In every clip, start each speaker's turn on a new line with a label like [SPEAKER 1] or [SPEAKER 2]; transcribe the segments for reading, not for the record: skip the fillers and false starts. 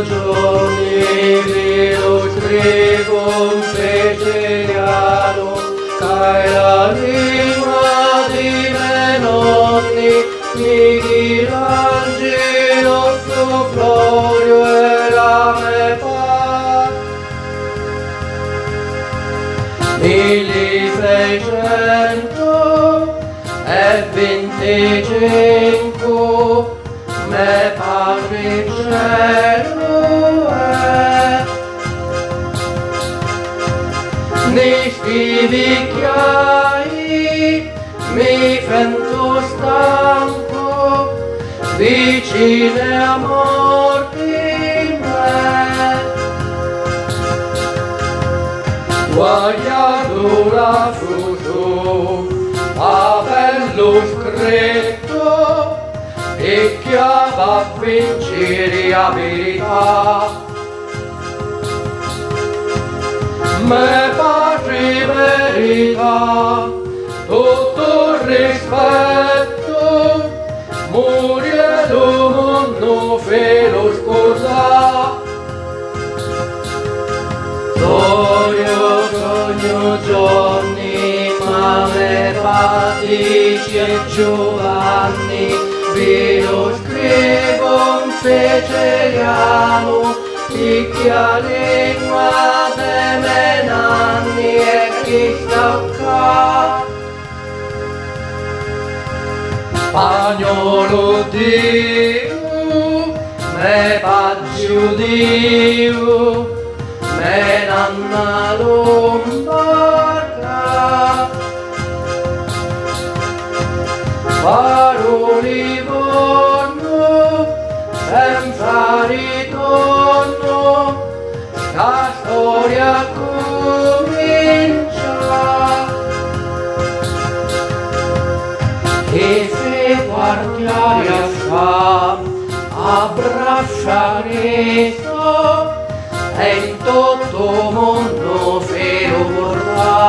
[SPEAKER 1] giorni vi lo scrivo un siciliano, che la lingua di me nonni, Michelangelo, suo Florio e la me pa. 1625 me padre cielo è, ne scrivi chiari mi fento stanco, vicine a morti me. Guagliatura su appello scritto e chi va a vincere la verità. Me pace verità, tutto il rispetto, murielo non fe lo scorda. Sogno giorni, ma me Patici e Giovanni, vi lo scrivo un siciliano, di chi ha lingua de me nanni e chi sta qua. Spagnolo Dio, me paggio Dio, me nanna lombarda, faro Livorno senza ritorno, sta storia comincia. E se guardiare a fa, abbracciare sto, e in tutto mondo fero vorrà.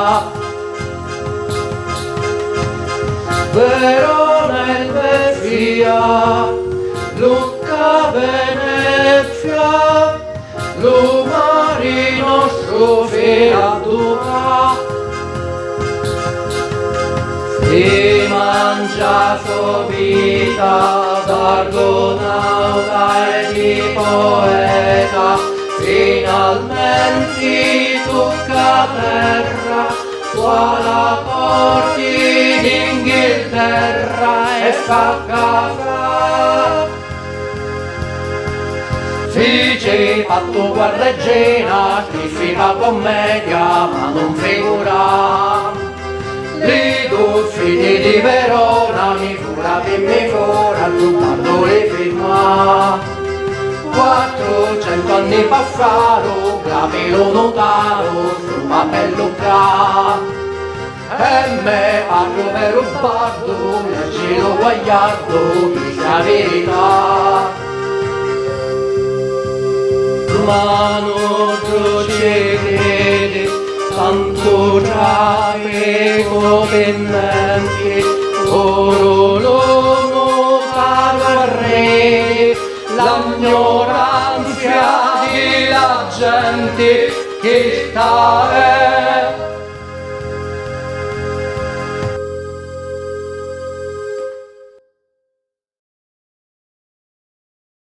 [SPEAKER 1] Verona e Velfia, Lucca, Venezia, lo marino sofea dura. Si mangia sua vita d'argonauta e di poeta, finalmente tocca terra, suona porti d'Inghilterra e sta a casa. Dice fatto guarreggina, scrifica commedia, ma non figura. Li figli di Verona, mi fura, tu parlo le firma. 400 anni passaro, Gravelo notaro, su papello qua. E me parlo per un bardo, leggilo guagliardo, dice la verità. Ma non ci crede, tanto traffico pendenti, oro l'uomo caro al re, l'ignoranza della gente che sta